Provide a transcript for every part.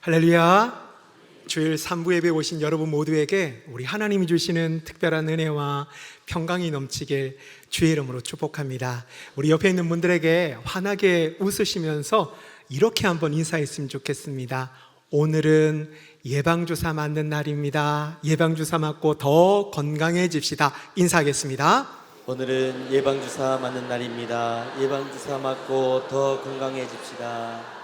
할렐루야. 주일 3부 예배에 오신 여러분 모두에게 우리 하나님이 주시는 특별한 은혜와 평강이 넘치길 주의 이름으로 축복합니다. 우리 옆에 있는 분들에게 환하게 웃으시면서 이렇게 한번 인사했으면 좋겠습니다. 오늘은 예방주사 맞는 날입니다. 예방주사 맞고 더 건강해집시다. 인사하겠습니다. 오늘은 예방주사 맞는 날입니다. 예방주사 맞고 더 건강해집시다.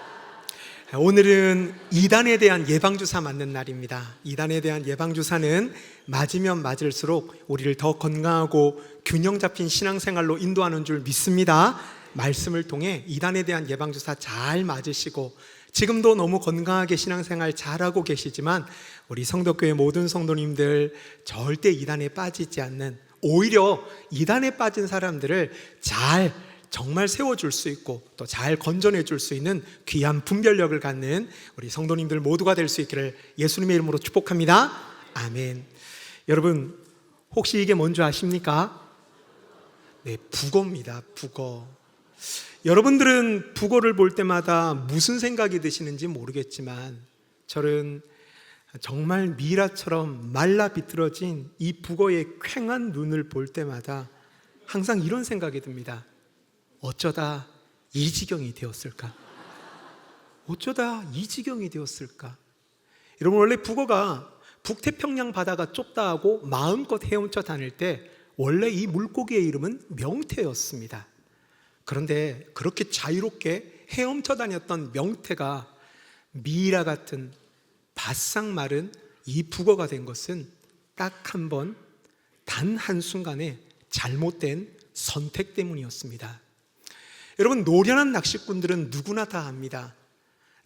오늘은 이단에 대한 예방주사 맞는 날입니다. 이단에 대한 예방주사는 맞으면 맞을수록 우리를 더 건강하고 균형 잡힌 신앙생활로 인도하는 줄 믿습니다. 말씀을 통해 이단에 대한 예방주사 잘 맞으시고 지금도 너무 건강하게 신앙생활 잘하고 계시지만 우리 성도교회 모든 성도님들 절대 이단에 빠지지 않는, 오히려 이단에 빠진 사람들을 정말 세워줄 수 있고 또 잘 건져내줄 수 있는 귀한 분별력을 갖는 우리 성도님들 모두가 될 수 있기를 예수님의 이름으로 축복합니다. 아멘. 여러분, 혹시 이게 뭔지 아십니까? 네, 북어입니다. 북어. 여러분들은 북어를 볼 때마다 무슨 생각이 드시는지 모르겠지만 저는 정말 미라처럼 말라 비틀어진 이 북어의 퀭한 눈을 볼 때마다 항상 이런 생각이 듭니다. 어쩌다 이 지경이 되었을까? 어쩌다 이 지경이 되었을까? 여러분, 원래 북어가 북태평양 바다가 좁다 하고 마음껏 헤엄쳐 다닐 때 원래 이 물고기의 이름은 명태였습니다. 그런데 그렇게 자유롭게 헤엄쳐 다녔던 명태가 미라 같은 바싹 마른 이 북어가 된 것은 딱 한 번, 단 한순간에 잘못된 선택 때문이었습니다. 여러분, 노련한 낚시꾼들은 누구나 다 압니다.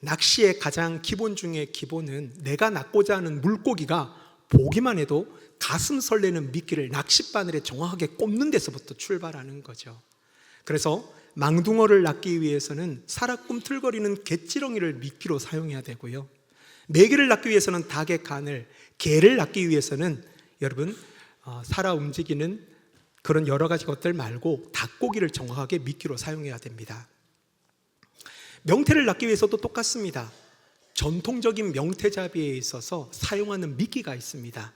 낚시의 가장 기본 중에 기본은 내가 낚고자 하는 물고기가 보기만 해도 가슴 설레는 미끼를 낚싯바늘에 정확하게 꼽는 데서부터 출발하는 거죠. 그래서 망둥어를 낚기 위해서는 살아 꿈틀거리는 갯지렁이를 미끼로 사용해야 되고요, 메기를 낚기 위해서는 닭의 간을, 개를 낚기 위해서는 여러분 살아 움직이는 그런 여러 가지 것들 말고 닭고기를 정확하게 미끼로 사용해야 됩니다. 명태를 낚기 위해서도 똑같습니다. 전통적인 명태잡이에 있어서 사용하는 미끼가 있습니다.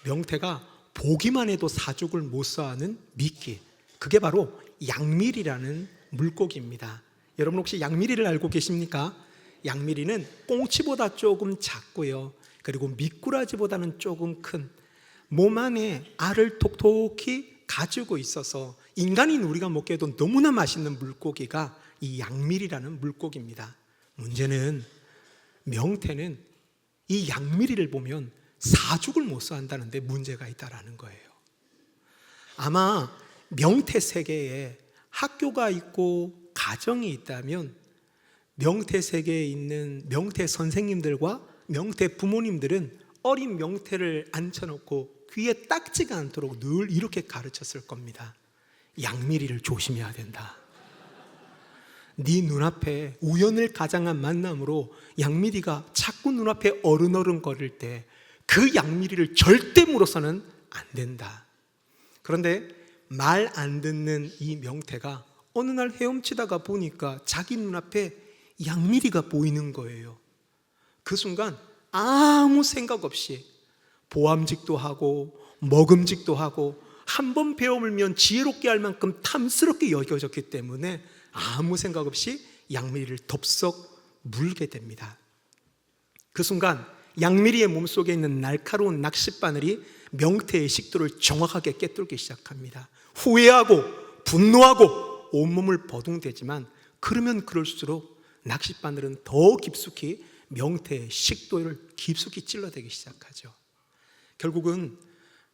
명태가 보기만 해도 사죽을 못 써하는 미끼, 그게 바로 양미리라는 물고기입니다. 여러분, 혹시 양미리를 알고 계십니까? 양미리는 꽁치보다 조금 작고요, 그리고 미꾸라지보다는 조금 큰 몸 안에 알을 톡톡히 가지고 있어서 인간인 우리가 먹기에도 너무나 맛있는 물고기가 이 양미리라는 물고기입니다. 문제는 명태는 이 양미리를 보면 사죽을 못 써한다는데 문제가 있다라는 거예요. 아마 명태 세계에 학교가 있고 가정이 있다면 명태 세계에 있는 명태 선생님들과 명태 부모님들은 어린 명태를 앉혀놓고 귀에 딱지가 않도록 늘 이렇게 가르쳤을 겁니다. 양미리를 조심해야 된다. 네 눈앞에 우연을 가장한 만남으로 양미리가 자꾸 눈앞에 어른거릴 때 그 양미리를 절대 물어서는 안 된다. 그런데 말 안 듣는 이 명태가 어느 날 헤엄치다가 보니까 자기 눈앞에 양미리가 보이는 거예요. 그 순간 아무 생각 없이 보암직도 하고 먹음직도 하고 한 번 베어물면 지혜롭게 할 만큼 탐스럽게 여겨졌기 때문에 아무 생각 없이 양미리를 덥석 물게 됩니다. 그 순간 양미리의 몸속에 있는 날카로운 낚싯바늘이 명태의 식도를 정확하게 꿰뚫기 시작합니다. 후회하고 분노하고 온몸을 버둥대지만 그러면 그럴수록 낚싯바늘은 더 깊숙이 명태의 식도를 깊숙이 찔러대기 시작하죠. 결국은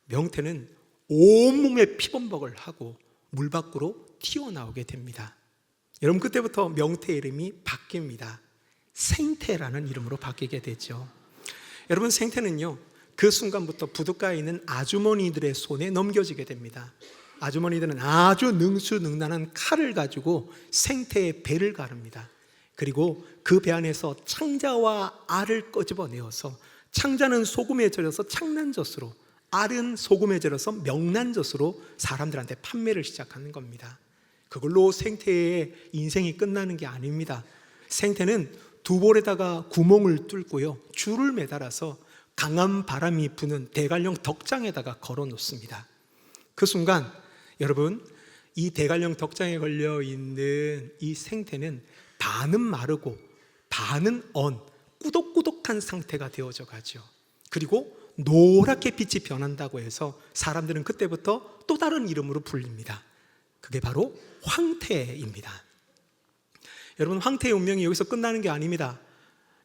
명태는 온몸에 피범벅을 하고 물 밖으로 튀어나오게 됩니다. 여러분, 그때부터 명태의 이름이 바뀝니다. 생태라는 이름으로 바뀌게 되죠. 여러분, 생태는요, 그 순간부터 부둣가에 있는 아주머니들의 손에 넘겨지게 됩니다. 아주머니들은 아주 능수능란한 칼을 가지고 생태의 배를 가릅니다. 그리고 그 배 안에서 창자와 알을 끄집어내어서 창자는 소금에 절여서 창난젓으로, 알은 소금에 절여서 명란젓으로 사람들한테 판매를 시작하는 겁니다. 그걸로 생태의 인생이 끝나는 게 아닙니다. 생태는 두 볼에다가 구멍을 뚫고요, 줄을 매달아서 강한 바람이 부는 대관령 덕장에다가 걸어 놓습니다. 그 순간 여러분, 이 대관령 덕장에 걸려 있는 이 생태는 반은 마르고 반은 꾸덕꾸덕한 상태가 되어져 가죠. 그리고 노랗게 빛이 변한다고 해서 사람들은 그때부터 또 다른 이름으로 불립니다. 그게 바로 황태입니다. 여러분, 황태의 운명이 여기서 끝나는 게 아닙니다.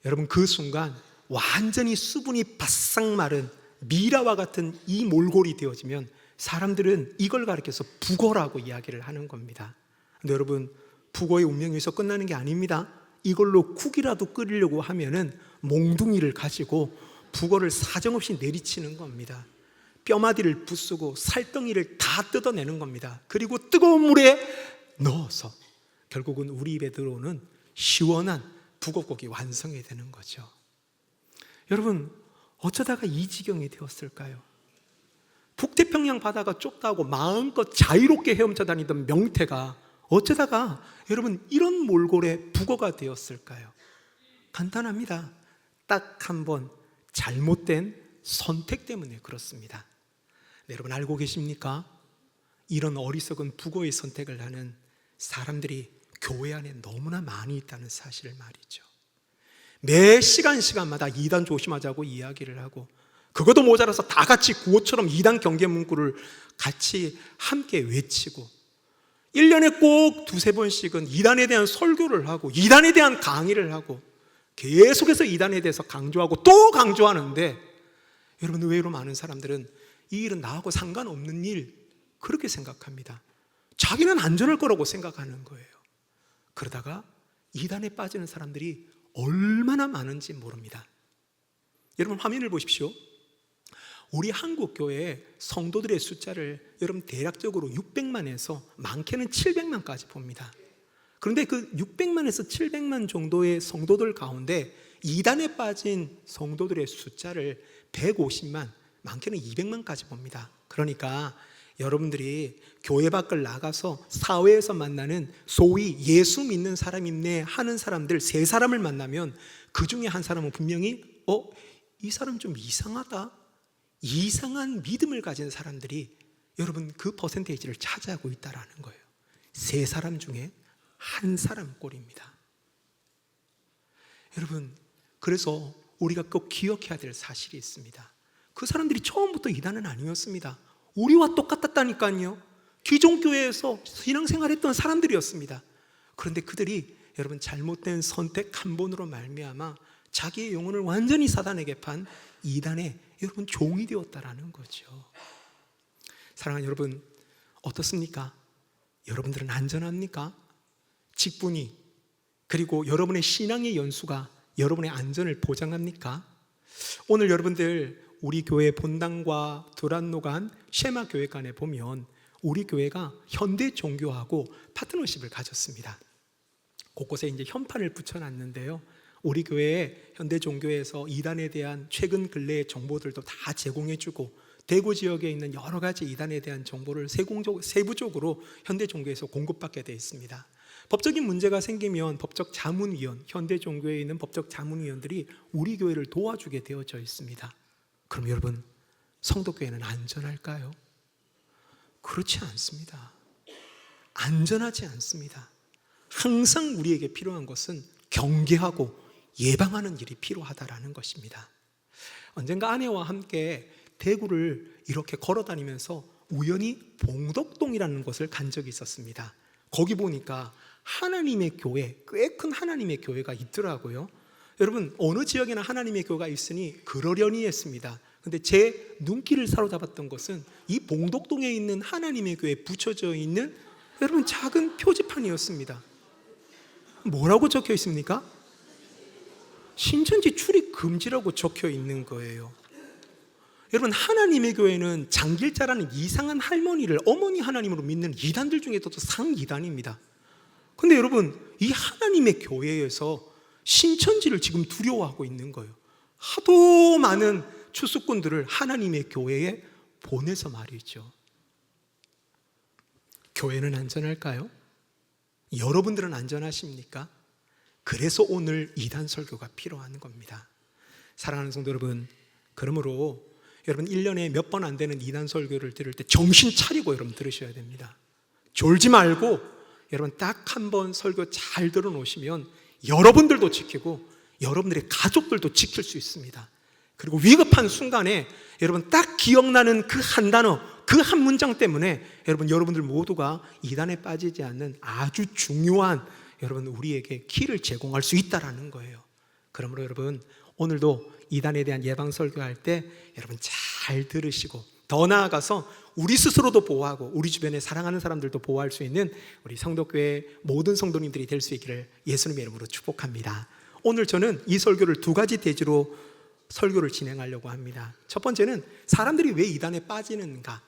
여러분, 그 순간 완전히 수분이 바싹 마른 미라와 같은 이 몰골이 되어지면 사람들은 이걸 가리켜서 북어라고 이야기를 하는 겁니다. 근데 여러분, 북어의 운명이 여기서 끝나는 게 아닙니다. 이걸로 국이라도 끓이려고 하면은 몽둥이를 가지고 북어를 사정없이 내리치는 겁니다. 뼈마디를 부수고 살덩이를 다 뜯어내는 겁니다. 그리고 뜨거운 물에 넣어서 결국은 우리 입에 들어오는 시원한 북어국이 완성이 되는 거죠. 여러분, 어쩌다가 이 지경이 되었을까요? 북태평양 바다가 좁다고 마음껏 자유롭게 헤엄쳐 다니던 명태가 어쩌다가 여러분 이런 몰골의 북어가 되었을까요? 간단합니다. 딱 한 번 잘못된 선택 때문에 그렇습니다. 네, 여러분 알고 계십니까? 이런 어리석은 북어의 선택을 하는 사람들이 교회 안에 너무나 많이 있다는 사실을 말이죠. 매 시간마다 이단 조심하자고 이야기를 하고, 그것도 모자라서 다 같이 구호처럼 이단 경계 문구를 같이 함께 외치고, 1년에 꼭 두세 번씩은 이단에 대한 설교를 하고 이단에 대한 강의를 하고 계속해서 이단에 대해서 강조하고 또 강조하는데, 여러분 의외로 많은 사람들은 이 일은 나하고 상관없는 일 그렇게 생각합니다. 자기는 안전할 거라고 생각하는 거예요. 그러다가 이단에 빠지는 사람들이 얼마나 많은지 모릅니다. 여러분 화면을 보십시오. 우리 한국 교회의 성도들의 숫자를 여러분 대략적으로 600만에서 많게는 700만까지 봅니다. 그런데 그 600만에서 700만 정도의 성도들 가운데 이단에 빠진 성도들의 숫자를 150만, 많게는 200만까지 봅니다. 그러니까 여러분들이 교회 밖을 나가서 사회에서 만나는 소위 예수 믿는 사람이네 하는 사람들 세 사람을 만나면 그 중에 한 사람은 분명히 이 사람 좀 이상하다, 이상한 믿음을 가진 사람들이 여러분 그 퍼센테이지를 차지하고 있다라는 거예요. 세 사람 중에 한 사람 꼴입니다. 여러분, 그래서 우리가 꼭 기억해야 될 사실이 있습니다. 그 사람들이 처음부터 이단은 아니었습니다. 우리와 똑같았다니까요. 기존 교회에서 신앙생활했던 사람들이었습니다. 그런데 그들이 여러분 잘못된 선택 한 번으로 말미암아 자기의 영혼을 완전히 사단에게 판 이단의 여러분 종이 되었다라는 거죠. 사랑하는 여러분, 어떻습니까? 여러분들은 안전합니까? 직분이, 그리고 여러분의 신앙의 연수가 여러분의 안전을 보장합니까? 오늘 여러분들 우리 교회 본당과 두란노간 쉐마 교회관에 보면 우리 교회가 현대 종교하고 파트너십을 가졌습니다. 곳곳에 이제 현판을 붙여놨는데요. 우리 교회에 현대 종교에서 이단에 대한 최근 근래의 정보들도 다 제공해주고, 대구 지역에 있는 여러 가지 이단에 대한 정보를 세부적으로 현대 종교에서 공급받게 되어 있습니다. 법적인 문제가 생기면 법적 자문위원, 현대 종교에 있는 법적 자문위원들이 우리 교회를 도와주게 되어져 있습니다. 그럼 여러분, 성도교회는 안전할까요? 그렇지 않습니다. 안전하지 않습니다. 항상 우리에게 필요한 것은 경계하고 예방하는 일이 필요하다라는 것입니다. 언젠가 아내와 함께 대구를 이렇게 걸어 다니면서 우연히 봉덕동이라는 곳을 간 적이 있었습니다. 거기 보니까 하나님의 교회, 꽤 큰 하나님의 교회가 있더라고요. 여러분, 어느 지역에나 하나님의 교회가 있으니 그러려니 했습니다. 근데 제 눈길을 사로잡았던 것은 이 봉덕동에 있는 하나님의 교회에 붙여져 있는 여러분 작은 표지판이었습니다. 뭐라고 적혀 있습니까? 신천지 출입 금지라고 적혀 있는 거예요. 여러분, 하나님의 교회는 장길자라는 이상한 할머니를 어머니 하나님으로 믿는 이단들 중에서도 상이단입니다. 근데 여러분, 이 하나님의 교회에서 신천지를 지금 두려워하고 있는 거예요. 하도 많은 추수꾼들을 하나님의 교회에 보내서 말이죠. 교회는 안전할까요? 여러분들은 안전하십니까? 그래서 오늘 이단 설교가 필요한 겁니다. 사랑하는 성도 여러분, 그러므로 여러분 1년에 몇 번 안 되는 이단 설교를 들을 때 정신 차리고 여러분 들으셔야 됩니다. 졸지 말고 여러분 딱 한 번 설교 잘 들어놓으시면 여러분들도 지키고 여러분들의 가족들도 지킬 수 있습니다. 그리고 위급한 순간에 여러분 딱 기억나는 그 한 단어, 그 한 문장 때문에 여러분들 모두가 이단에 빠지지 않는 아주 중요한 여러분 우리에게 키를 제공할 수 있다라는 거예요. 그러므로 여러분 오늘도 이단에 대한 예방 설교할 때 여러분 잘 들으시고 더 나아가서 우리 스스로도 보호하고 우리 주변에 사랑하는 사람들도 보호할 수 있는 우리 성도교회 모든 성도님들이 될 수 있기를 예수님의 이름으로 축복합니다. 오늘 저는 이 설교를 두 가지 대지로 설교를 진행하려고 합니다. 첫 번째는 사람들이 왜 이단에 빠지는가,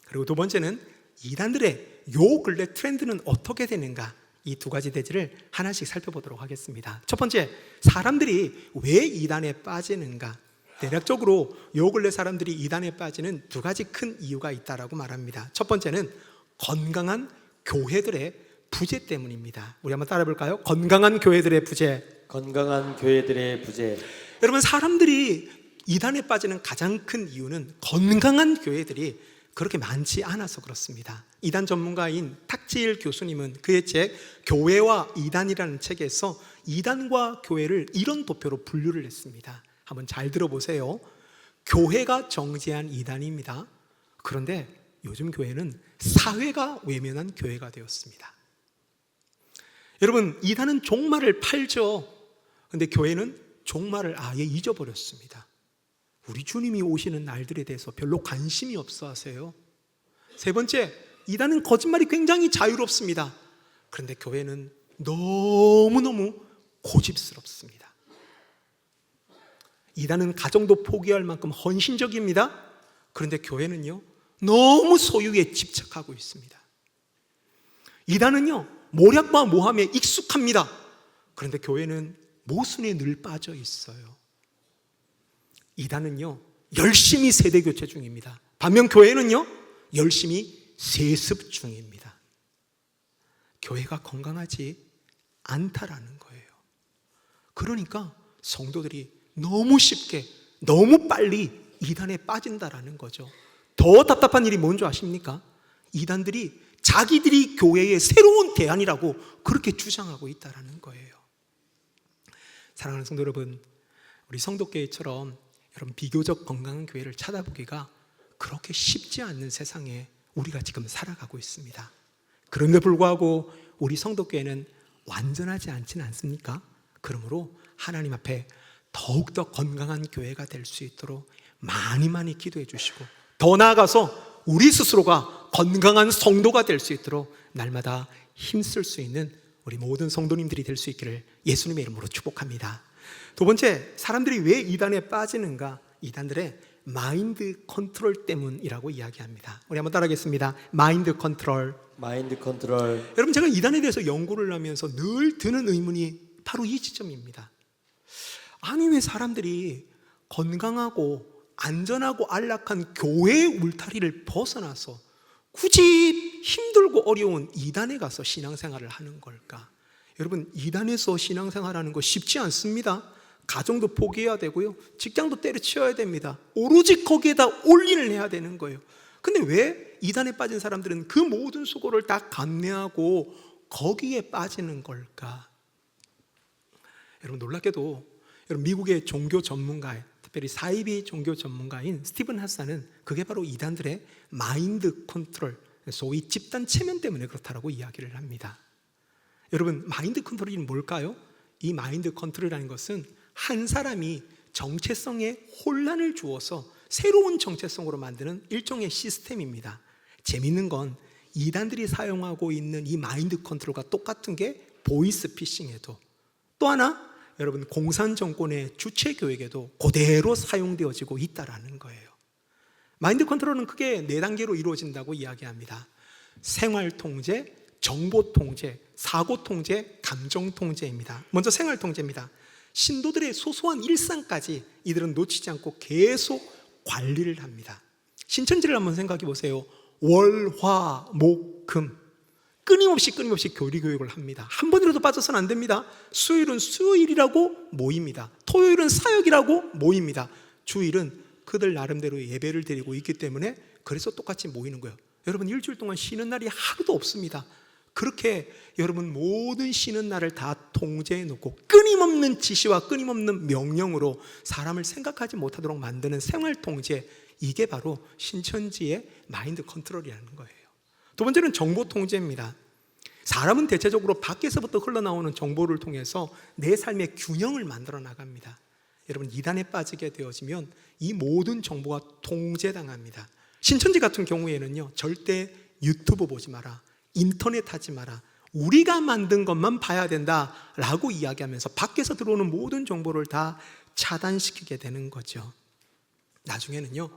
그리고 두 번째는 이단들의 요 근래 트렌드는 어떻게 되는가, 이 두 가지 대지를 하나씩 살펴보도록 하겠습니다. 첫 번째, 사람들이 왜 이단에 빠지는가. 대략적으로 요 근래 사람들이 이단에 빠지는 두 가지 큰 이유가 있다라고 말합니다. 첫 번째는 건강한 교회들의 부재 때문입니다. 우리 한번 따라 볼까요? 건강한 교회들의 부재. 건강한 교회들의 부재. 여러분, 사람들이 이단에 빠지는 가장 큰 이유는 건강한 교회들이 그렇게 많지 않아서 그렇습니다. 이단 전문가인 탁지일 교수님은 그의 책 교회와 이단이라는 책에서 이단과 교회를 이런 도표로 분류를 했습니다. 한번 잘 들어보세요. 교회가 정죄한 이단입니다. 그런데 요즘 교회는 사회가 외면한 교회가 되었습니다. 여러분, 이단은 종말을 팔죠. 그런데 교회는 종말을 아예 잊어버렸습니다. 우리 주님이 오시는 날들에 대해서 별로 관심이 없어 하세요. 세 번째, 이단은 거짓말이 굉장히 자유롭습니다. 그런데 교회는 너무너무 고집스럽습니다. 이단은 가정도 포기할 만큼 헌신적입니다. 그런데 교회는요, 너무 소유에 집착하고 있습니다. 이단은요, 모략과 모함에 익숙합니다. 그런데 교회는 모순에 늘 빠져 있어요. 이단은요, 열심히 세대 교체 중입니다. 반면 교회는요, 열심히 세습 중입니다. 교회가 건강하지 않다라는 거예요. 그러니까 성도들이 너무 쉽게, 너무 빨리 이단에 빠진다라는 거죠. 더 답답한 일이 뭔지 아십니까? 이단들이 자기들이 교회의 새로운 대안이라고 그렇게 주장하고 있다라는 거예요. 사랑하는 성도 여러분, 우리 성도교회처럼 여러분 비교적 건강한 교회를 찾아보기가 그렇게 쉽지 않는 세상에 우리가 지금 살아가고 있습니다. 그럼에도 불구하고 우리 성도교회는 완전하지 않지는 않습니까? 그러므로 하나님 앞에 더욱더 건강한 교회가 될 수 있도록 많이 기도해 주시고, 더 나아가서 우리 스스로가 건강한 성도가 될 수 있도록 날마다 힘쓸 수 있는 우리 모든 성도님들이 될 수 있기를 예수님의 이름으로 축복합니다. 두 번째, 사람들이 왜 이단에 빠지는가? 이단들의 마인드 컨트롤 때문이라고 이야기합니다. 우리 한번 따라하겠습니다. 마인드 컨트롤. 마인드 컨트롤. 여러분, 제가 이단에 대해서 연구를 하면서 늘 드는 의문이 바로 이 지점입니다. 아니, 왜 사람들이 건강하고 안전하고 안락한 교회의 울타리를 벗어나서 굳이 힘들고 어려운 이단에 가서 신앙생활을 하는 걸까? 여러분, 이단에서 신앙생활하는 거 쉽지 않습니다. 가정도 포기해야 되고요, 직장도 때려치워야 됩니다. 오로지 거기에다 올인을 해야 되는 거예요. 근데 왜 이단에 빠진 사람들은 그 모든 수고를 다 감내하고 거기에 빠지는 걸까? 여러분, 놀랍게도 여러분 미국의 종교 전문가, 특별히 사이비 종교 전문가인 스티븐 하사는 그게 바로 이단들의 마인드 컨트롤, 소위 집단 체면 때문에 그렇다라고 이야기를 합니다. 여러분, 마인드 컨트롤이 뭘까요? 이 마인드 컨트롤이라는 것은 한 사람이 정체성에 혼란을 주어서 새로운 정체성으로 만드는 일종의 시스템입니다. 재밌는 건 이단들이 사용하고 있는 이 마인드 컨트롤과 똑같은 게 보이스 피싱에도, 또 하나 여러분 공산 정권의 주체 교육에도 그대로 사용되어지고 있다라는 거예요. 마인드 컨트롤은 크게 4단계로 이루어진다고 이야기합니다. 생활 통제, 정보 통제, 사고 통제, 감정 통제입니다. 먼저 생활 통제입니다. 신도들의 소소한 일상까지 이들은 놓치지 않고 계속 관리를 합니다. 신천지를 한번 생각해 보세요. 월, 화, 목, 금. 끊임없이 교리 교육을 합니다. 한 번이라도 빠져서는 안 됩니다. 수요일은 수요일이라고 모입니다. 토요일은 사역이라고 모입니다. 주일은 그들 나름대로 예배를 드리고 있기 때문에 그래서 똑같이 모이는 거예요. 여러분, 일주일 동안 쉬는 날이 하루도 없습니다. 그렇게 여러분 모든 쉬는 날을 다 통제해 놓고 끊임없는 지시와 끊임없는 명령으로 사람을 생각하지 못하도록 만드는 생활 통제, 이게 바로 신천지의 마인드 컨트롤이라는 거예요. 두 번째는 정보 통제입니다. 사람은 대체적으로 밖에서부터 흘러나오는 정보를 통해서 내 삶의 균형을 만들어 나갑니다. 여러분, 이단에 빠지게 되어지면 이 모든 정보가 통제당합니다. 신천지 같은 경우에는요, 절대 유튜브 보지 마라, 인터넷 하지 마라, 우리가 만든 것만 봐야 된다라고 이야기하면서 밖에서 들어오는 모든 정보를 다 차단시키게 되는 거죠. 나중에는요,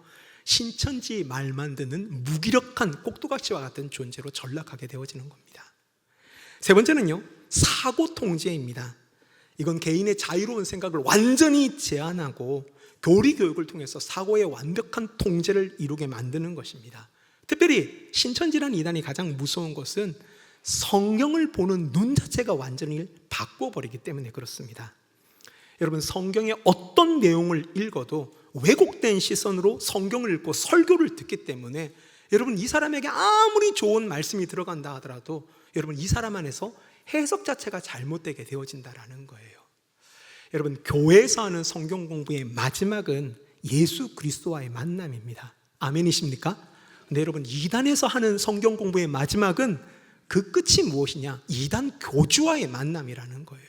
신천지 말만 듣는 무기력한 꼭두각시와 같은 존재로 전락하게 되어지는 겁니다. 세 번째는요, 사고 통제입니다. 이건 개인의 자유로운 생각을 완전히 제한하고 교리 교육을 통해서 사고의 완벽한 통제를 이루게 만드는 것입니다. 특별히 신천지라는 이단이 가장 무서운 것은 성경을 보는 눈 자체가 완전히 바꿔버리기 때문에 그렇습니다. 여러분, 성경의 어떤 내용을 읽어도 왜곡된 시선으로 성경을 읽고 설교를 듣기 때문에 여러분, 이 사람에게 아무리 좋은 말씀이 들어간다 하더라도 여러분, 이 사람 안에서 해석 자체가 잘못되게 되어진다라는 거예요. 여러분, 교회에서 하는 성경 공부의 마지막은 예수 그리스도와의 만남입니다. 아멘이십니까? 근데 여러분, 이단에서 하는 성경 공부의 마지막은 그 끝이 무엇이냐? 이단 교주와의 만남이라는 거예요.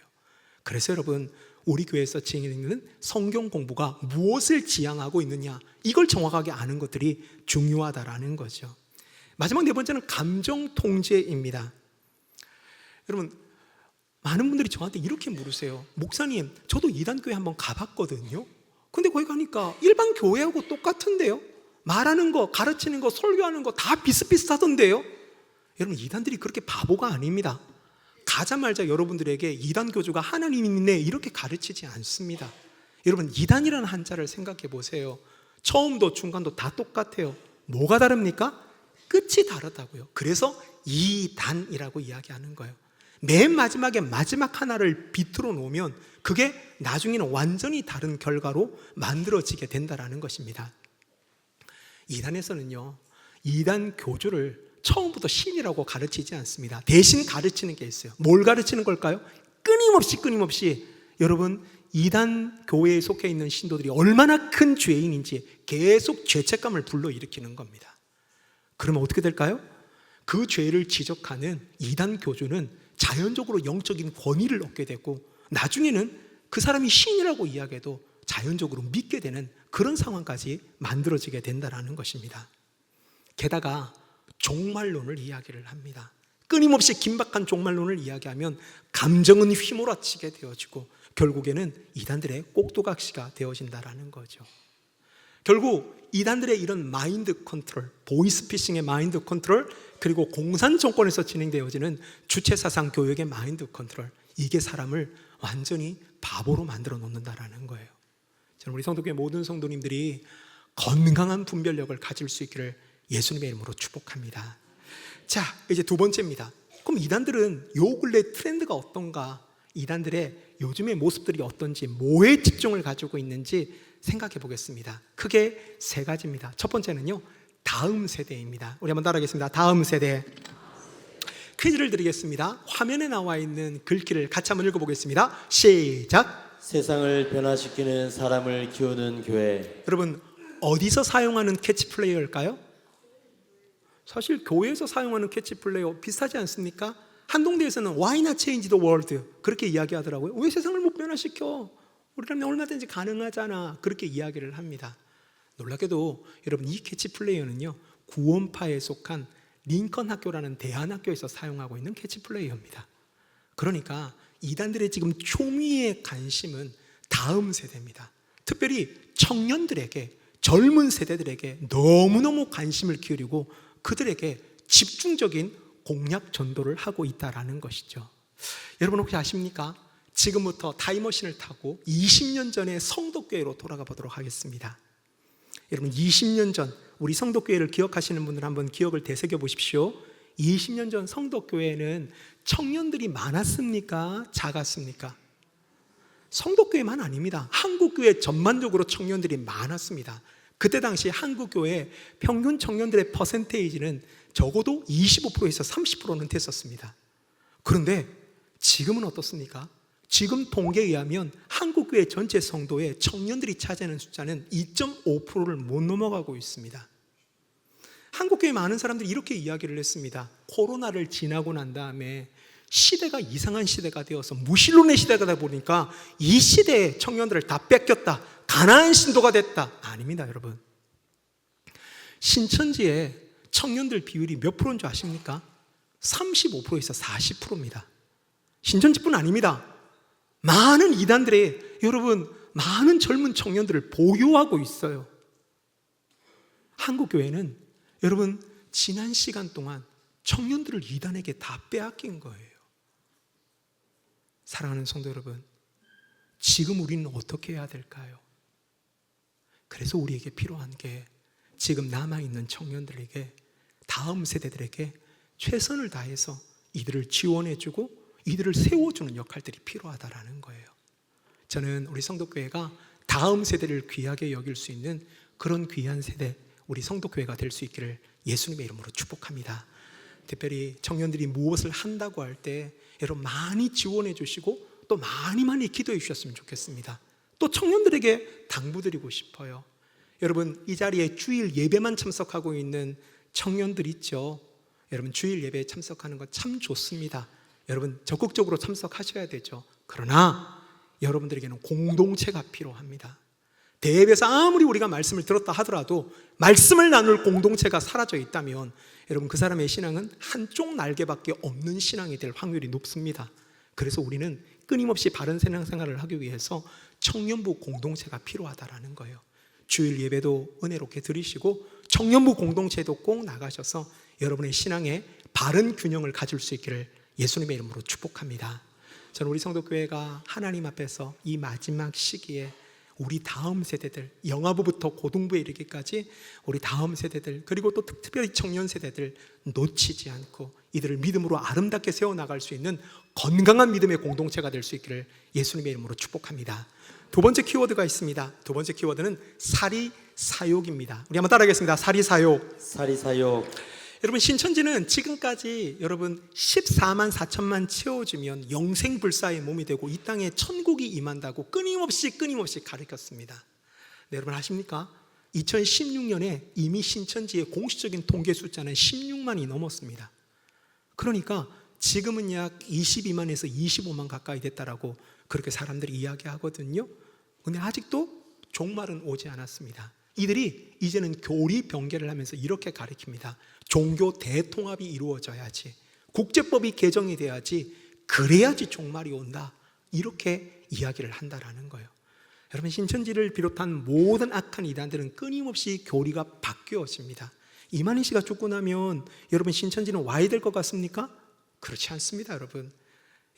그래서 여러분, 우리 교회에서 진행되는 성경 공부가 무엇을 지향하고 있느냐, 이걸 정확하게 아는 것들이 중요하다라는 거죠. 마지막 네 번째는 감정 통제입니다. 여러분, 많은 분들이 저한테 이렇게 물으세요. 목사님, 저도 이단교회 한번 가봤거든요. 근데 거기 가니까 일반 교회하고 똑같은데요? 말하는 거, 가르치는 거, 설교하는 거 다 비슷비슷하던데요? 여러분, 이단들이 그렇게 바보가 아닙니다. 가자마자 여러분들에게 이단 교주가 하나님이 있네 이렇게 가르치지 않습니다. 여러분, 이단이라는 한자를 생각해 보세요. 처음도 중간도 다 똑같아요. 뭐가 다릅니까? 끝이 다르다고요. 그래서 이단이라고 이야기하는 거예요. 맨 마지막에 마지막 하나를 비틀어 놓으면 그게 나중에는 완전히 다른 결과로 만들어지게 된다는 것입니다. 이단에서는요, 이단 교주를 처음부터 신이라고 가르치지 않습니다. 대신 가르치는 게 있어요. 뭘 가르치는 걸까요? 끊임없이 여러분, 이단 교회에 속해 있는 신도들이 얼마나 큰 죄인인지 계속 죄책감을 불러일으키는 겁니다. 그러면 어떻게 될까요? 그 죄를 지적하는 이단 교주는 자연적으로 영적인 권위를 얻게 되고 나중에는 그 사람이 신이라고 이야기해도 자연적으로 믿게 되는 그런 상황까지 만들어지게 된다는 것입니다. 게다가 종말론을 이야기를 합니다. 끊임없이 긴박한 종말론을 이야기하면 감정은 휘몰아치게 되어지고 결국에는 이단들의 꼭두각시가 되어진다는 거죠. 결국 이단들의 이런 마인드 컨트롤, 보이스피싱의 마인드 컨트롤, 그리고 공산 정권에서 진행되어지는 주체사상 교육의 마인드 컨트롤, 이게 사람을 완전히 바보로 만들어 놓는다는 거예요. 저는 우리 성도교회 모든 성도님들이 건강한 분별력을 가질 수 있기를 예수님의 이름으로 축복합니다. 자, 이제 두 번째입니다. 그럼 이단들은 요 근래 트렌드가 어떤가? 이단들의 요즘의 모습들이 어떤지, 뭐에 집중을 가지고 있는지 생각해 보겠습니다. 크게 세 가지입니다. 첫 번째는요, 다음 세대입니다. 우리 한번 따라하겠습니다. 다음 세대. 퀴즈를 드리겠습니다. 화면에 나와 있는 글귀를 같이 한번 읽어보겠습니다. 시작. 세상을 변화시키는 사람을 키우는 교회. 여러분, 어디서 사용하는 캐치플레이어일까요? 사실 교회에서 사용하는 캐치플레이어 비슷하지 않습니까? 한동대에서는 Why not change the world? 그렇게 이야기하더라고요. 왜 세상을 못 변화시켜? 우리라면 얼마든지 가능하잖아. 그렇게 이야기를 합니다. 놀랍게도 여러분, 이 캐치플레이어는요, 구원파에 속한 링컨 학교라는 대안학교에서 사용하고 있는 캐치플레이어입니다. 그러니까 이단들의 지금 초미의 관심은 다음 세대입니다. 특별히 청년들에게, 젊은 세대들에게 너무너무 관심을 기울이고 그들에게 집중적인 공략 전도를 하고 있다는 것이죠. 여러분, 혹시 아십니까? 지금부터 타임머신을 타고 20년 전의 성덕교회로 돌아가 보도록 하겠습니다. 여러분, 20년 전 우리 성덕교회를 기억하시는 분들 한번 기억을 되새겨 보십시오. 20년 전 성덕교회는 청년들이 많았습니까? 작았습니까? 성덕교회만 아닙니다. 한국교회 전반적으로 청년들이 많았습니다. 그때 당시 한국교회 평균 청년들의 퍼센테이지는 적어도 25%에서 30%는 됐었습니다. 그런데 지금은 어떻습니까? 지금 통계에 의하면 한국교회 전체 성도의 청년들이 차지하는 숫자는 2.5%를 못 넘어가고 있습니다. 한국교회 많은 사람들이 이렇게 이야기를 했습니다. 코로나를 지나고 난 다음에 시대가 이상한 시대가 되어서 무신론의 시대가 되다 보니까 이 시대의 청년들을 다 뺏겼다, 가난한 신도가 됐다. 아닙니다, 여러분. 신천지의 청년들 비율이 몇 프로인 줄 아십니까? 35%에서 40%입니다. 신천지뿐 아닙니다. 많은 이단들의 여러분, 많은 젊은 청년들을 보유하고 있어요. 한국교회는 여러분, 지난 시간 동안 청년들을 이단에게 다 빼앗긴 거예요. 사랑하는 성도 여러분, 지금 우리는 어떻게 해야 될까요? 그래서 우리에게 필요한 게 지금 남아있는 청년들에게, 다음 세대들에게 최선을 다해서 이들을 지원해주고 이들을 세워주는 역할들이 필요하다라는 거예요. 저는 우리 성도교회가 다음 세대를 귀하게 여길 수 있는 그런 귀한 세대, 우리 성도교회가 될 수 있기를 예수님의 이름으로 축복합니다. 특별히 청년들이 무엇을 한다고 할 때 여러분 많이 지원해 주시고 또 많이 기도해 주셨으면 좋겠습니다. 또 청년들에게 당부드리고 싶어요. 여러분, 이 자리에 주일 예배만 참석하고 있는 청년들 있죠. 여러분, 주일 예배에 참석하는 것 참 좋습니다. 여러분 적극적으로 참석하셔야 되죠. 그러나 여러분들에게는 공동체가 필요합니다. 대회에서 아무리 우리가 말씀을 들었다 하더라도 말씀을 나눌 공동체가 사라져 있다면 여러분 그 사람의 신앙은 한쪽 날개밖에 없는 신앙이 될 확률이 높습니다. 그래서 우리는 끊임없이 바른 신앙생활을 하기 위해서 청년부 공동체가 필요하다라는 거예요. 주일 예배도 은혜롭게 드리시고 청년부 공동체도 꼭 나가셔서 여러분의 신앙에 바른 균형을 가질 수 있기를 예수님의 이름으로 축복합니다. 저는 우리 성도교회가 하나님 앞에서 이 마지막 시기에 우리 다음 세대들, 영아부부터 고등부에 이르기까지 우리 다음 세대들, 그리고 또 특별히 청년 세대들 놓치지 않고 이들을 믿음으로 아름답게 세워나갈 수 있는 건강한 믿음의 공동체가 될 수 있기를 예수님의 이름으로 축복합니다. 두 번째 키워드가 있습니다. 두 번째 키워드는 사리사욕입니다. 우리 한번 따라하겠습니다. 사리사욕. 사리사욕. 여러분, 신천지는 지금까지 여러분 14만 4천만 채워주면 영생불사의 몸이 되고 이 땅에 천국이 임한다고 끊임없이 가르쳤습니다. 네, 여러분 아십니까? 2016년에 이미 신천지의 공식적인 통계 숫자는 16만이 넘었습니다. 그러니까 지금은 약 22만에서 25만 가까이 됐다라고 그렇게 사람들이 이야기하거든요. 근데 아직도 종말은 오지 않았습니다. 이들이 이제는 교리 병계를 하면서 이렇게 가르칩니다. 종교 대통합이 이루어져야지, 국제법이 개정이 돼야지, 그래야지 종말이 온다, 이렇게 이야기를 한다라는 거예요. 여러분, 신천지를 비롯한 모든 악한 이단들은 끊임없이 교리가 바뀌어집니다. 이만희 씨가 죽고 나면 여러분 신천지는 와야 될 것 같습니까? 그렇지 않습니다.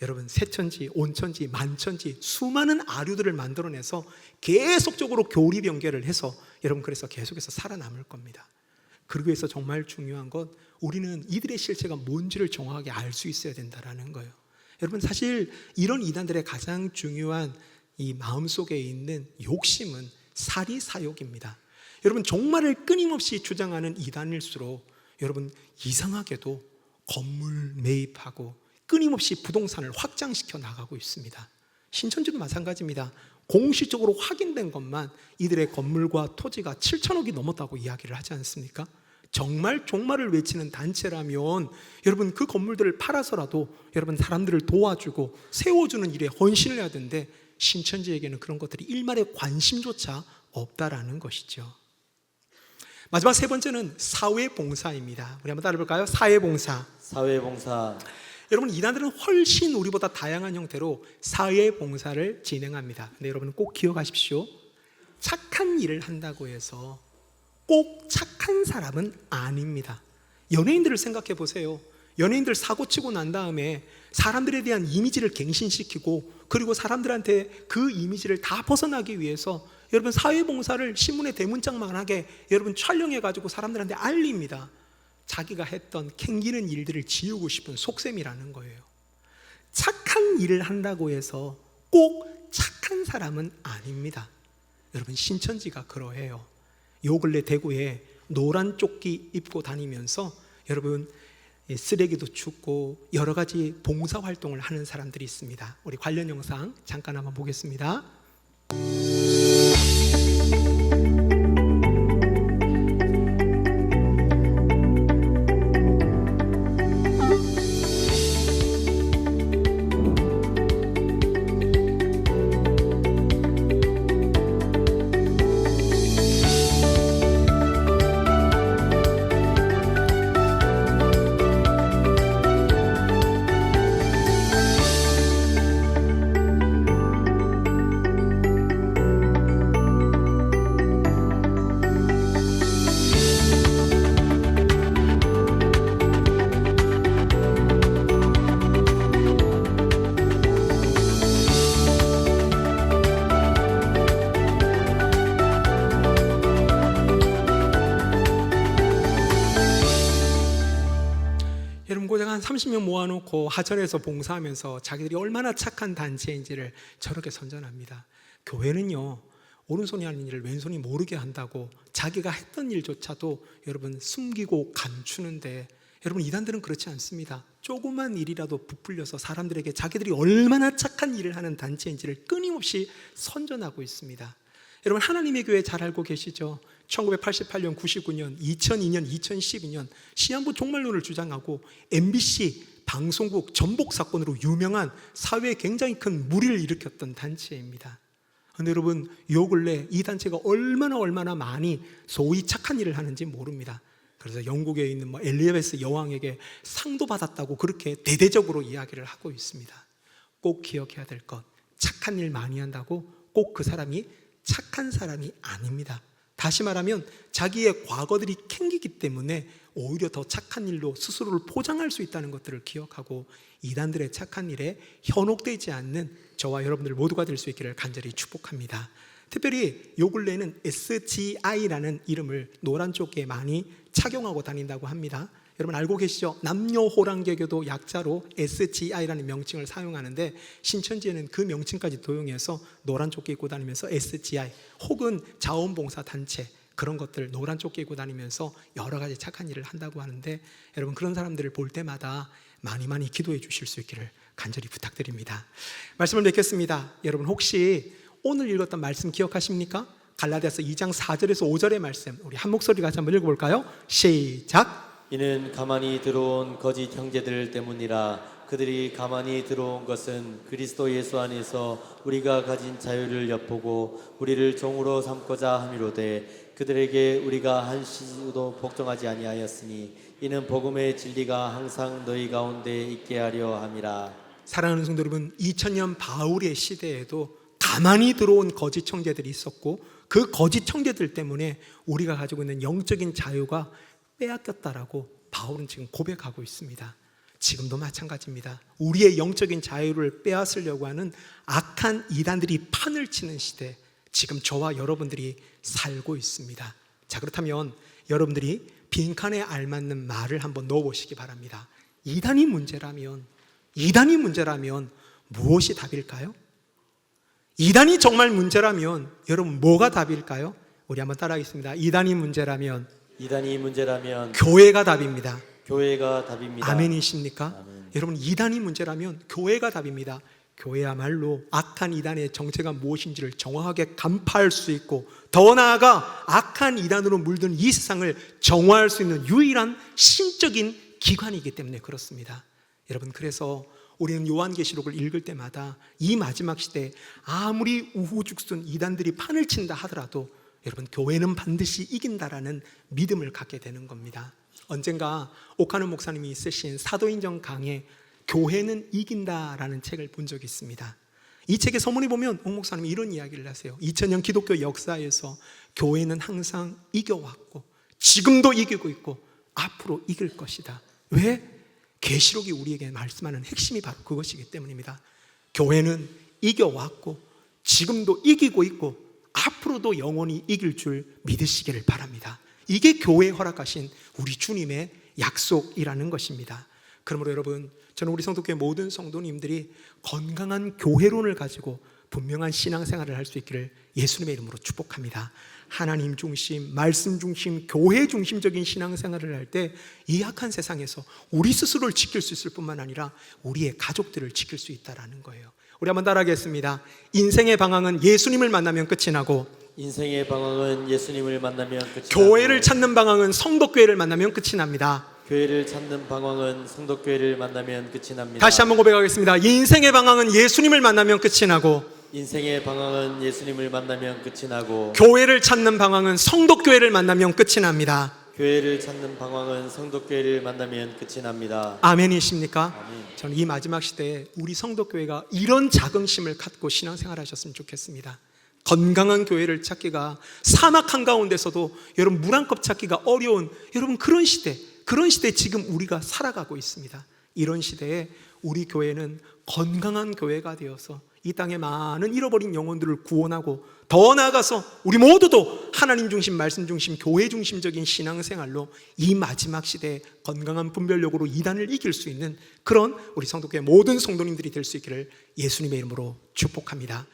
여러분 새천지, 온천지, 만천지 수많은 아류들을 만들어내서 계속적으로 교리 변개를 해서 여러분 그래서 계속해서 살아남을 겁니다. 그러기 위해서 정말 중요한 건 우리는 이들의 실체가 뭔지를 정확하게 알 수 있어야 된다는 거예요. 여러분 사실 이런 이단들의 가장 중요한 이 마음속에 있는 욕심은 사리사욕입니다. 여러분 종말을 끊임없이 주장하는 이단일수록 여러분 이상하게도 건물 매입하고 끊임없이 부동산을 확장시켜 나가고 있습니다. 신천지도 마찬가지입니다. 공식적으로 확인된 것만 이들의 건물과 토지가 7천억이 넘었다고 이야기를 하지 않습니까? 정말 종말을 외치는 단체라면 여러분 그 건물들을 팔아서라도 여러분 사람들을 도와주고 세워주는 일에 헌신을 해야 되는데 신천지에게는 그런 것들이 일말의 관심조차 없다라는 것이죠. 마지막 세 번째는 사회봉사입니다. 우리 한번 따라해볼까요? 사회봉사. 사회봉사. 여러분 이단들은 훨씬 우리보다 다양한 형태로 사회봉사를 진행합니다. 근데 여러분 꼭 기억하십시오. 착한 일을 한다고 해서 꼭 착한 사람은 아닙니다. 연예인들을 생각해 보세요. 연예인들 사고치고 난 다음에 사람들에 대한 이미지를 갱신시키고 그리고 사람들한테 그 이미지를 다 벗어나기 위해서 여러분 사회봉사를 신문에 대문짝만하게 여러분 촬영해가지고 사람들한테 알립니다. 자기가 했던 캥기는 일들을 지우고 싶은 속셈이라는 거예요. 착한 일을 한다고 해서 꼭 착한 사람은 아닙니다. 여러분, 신천지가 그러해요. 요 근래 대구에 노란 조끼 입고 다니면서 여러분 쓰레기도 줍고 여러 가지 봉사활동을 하는 사람들이 있습니다. 우리 관련 영상 잠깐 한번 보겠습니다. 여러분, 고작 한 30명 모아놓고 하천에서 봉사하면서 자기들이 얼마나 착한 단체인지를 저렇게 선전합니다. 교회는요, 오른손이 하는 일을 왼손이 모르게 한다고 자기가 했던 일조차도 여러분 숨기고 감추는데, 여러분 이단들은 그렇지 않습니다. 조그만 일이라도 부풀려서 사람들에게 자기들이 얼마나 착한 일을 하는 단체인지를 끊임없이 선전하고 있습니다. 여러분, 하나님의 교회 잘 알고 계시죠? 1988년, 99년, 2002년, 2012년 시한부 종말론을 주장하고 MBC 방송국 전복 사건으로 유명한 사회에 굉장히 큰 물의를 일으켰던 단체입니다. 그런데 여러분, 요 근래 이 단체가 얼마나 많이 소위 착한 일을 하는지 모릅니다. 그래서 영국에 있는 엘리자베스 여왕에게 상도 받았다고 그렇게 대대적으로 이야기를 하고 있습니다. 꼭 기억해야 될 것, 착한 일 많이 한다고 꼭 그 사람이 착한 사람이 아닙니다. 다시 말하면 자기의 과거들이 캥기기 때문에 오히려 더 착한 일로 스스로를 포장할 수 있다는 것들을 기억하고 이단들의 착한 일에 현혹되지 않는 저와 여러분들 모두가 될 수 있기를 간절히 축복합니다. 특별히 요 근래에는 SGI라는 이름을 노란 조끼에 많이 착용하고 다닌다고 합니다. 여러분 알고 계시죠? 남녀호랑개교도 약자로 SGI라는 명칭을 사용하는데, 신천지에는 그 명칭까지 도용해서 노란 조끼 입고 다니면서 SGI 혹은 자원봉사단체 그런 것들 노란 조끼 입고 다니면서 여러 가지 착한 일을 한다고 하는데, 여러분 그런 사람들을 볼 때마다 많이 기도해 주실 수 있기를 간절히 부탁드립니다. 말씀을 맺겠습니다. 여러분 혹시 오늘 읽었던 말씀 기억하십니까? 갈라디아서 2장 4절에서 5절의 말씀, 우리 한 목소리 같이 한번 읽어볼까요? 시작! 이는 가만히 들어온 거짓 형제들 때문이라. 그들이 가만히 들어온 것은 그리스도 예수 안에서 우리가 가진 자유를 엿보고 우리를 종으로 삼고자 함이로되, 그들에게 우리가 한시도 복종하지 아니하였으니 이는 복음의 진리가 항상 너희 가운데 있게 하려 함이라. 사랑하는 성도 여러분, 2000년 바울의 시대에도 가만히 들어온 거짓 청제들이 있었고, 그 거짓 청제들 때문에 우리가 가지고 있는 영적인 자유가 빼앗겼다라고 바울은 지금 고백하고 있습니다. 지금도 마찬가지입니다. 우리의 영적인 자유를 빼앗으려고 하는 악한 이단들이 판을 치는 시대, 지금 저와 여러분들이 살고 있습니다. 자, 그렇다면 여러분들이 빈칸에 알맞는 말을 한번 넣어보시기 바랍니다. 이단이 문제라면 무엇이 답일까요? 이단이 정말 문제라면 여러분 뭐가 답일까요? 우리 한번 따라하겠습니다. 이단이 문제라면 교회가 답입니다. 교회가 답입니다. 아멘이십니까? 아멘. 여러분 이단이 문제라면 교회가 답입니다. 교회야말로 악한 이단의 정체가 무엇인지를 정확하게 간파할 수 있고, 더 나아가 악한 이단으로 물든 이 세상을 정화할 수 있는 유일한 신적인 기관이기 때문에 그렇습니다. 여러분 그래서 우리는 요한계시록을 읽을 때마다 이 마지막 시대에 아무리 우후죽순 이단들이 판을 친다 하더라도 여러분 교회는 반드시 이긴다라는 믿음을 갖게 되는 겁니다. 언젠가 오카노 목사님이 쓰신 사도인전 강에 교회는 이긴다라는 책을 본 적이 있습니다. 이 책의 서문에 보면 옥 목사님이 이런 이야기를 하세요. 2000년 기독교 역사에서 교회는 항상 이겨왔고 지금도 이기고 있고 앞으로 이길 것이다. 왜? 계시록이 우리에게 말씀하는 핵심이 바로 그것이기 때문입니다. 교회는 이겨왔고 지금도 이기고 있고 앞으로도 영원히 이길 줄 믿으시기를 바랍니다. 이게 교회에 허락하신 우리 주님의 약속이라는 것입니다. 그러므로 여러분, 저는 우리 성도교회 모든 성도님들이 건강한 교회론을 가지고 분명한 신앙생활을 할 수 있기를 예수님의 이름으로 축복합니다. 하나님 중심, 말씀 중심, 교회 중심적인 신앙생활을 할 때 이 악한 세상에서 우리 스스로를 지킬 수 있을 뿐만 아니라 우리의 가족들을 지킬 수 있다는 거예요. 우리 한번 따라하겠습니다. 인생의 방황은 예수님을 만나면 끝이 나고, 인생의 방황은 예수님을 만나면 끝이 교회를 나고, 찾는 방황은 성도교회를 만나면 끝이 납니다. 교회를 찾는 방황은 성도교회를 만나면 끝이 납니다. 다시 한번 고백하겠습니다. 인생의 방황은 예수님을 만나면 끝이 나고, 인생의 방황은 예수님을 만나면 끝이 나고, 교회를 찾는 방황은 성도교회를 만나면 끝이 납니다. 교회를 찾는 방황은 성도교회를 만나면 끝이 납니다. 아멘이십니까? 아멘. 저는 이 마지막 시대에 우리 성도교회가 이런 자긍심을 갖고 신앙생활 하셨으면 좋겠습니다. 건강한 교회를 찾기가 사막 한가운데서도 여러분 물 한 컵 찾기가 어려운 여러분 그런 시대 지금 우리가 살아가고 있습니다. 이런 시대에 우리 교회는 건강한 교회가 되어서 이 땅의 많은 잃어버린 영혼들을 구원하고 더 나아가서 우리 모두도 하나님 중심, 말씀 중심, 교회 중심적인 신앙생활로 이 마지막 시대에 건강한 분별력으로 이단을 이길 수 있는 그런 우리 성도교회 모든 성도님들이 될 수 있기를 예수님의 이름으로 축복합니다.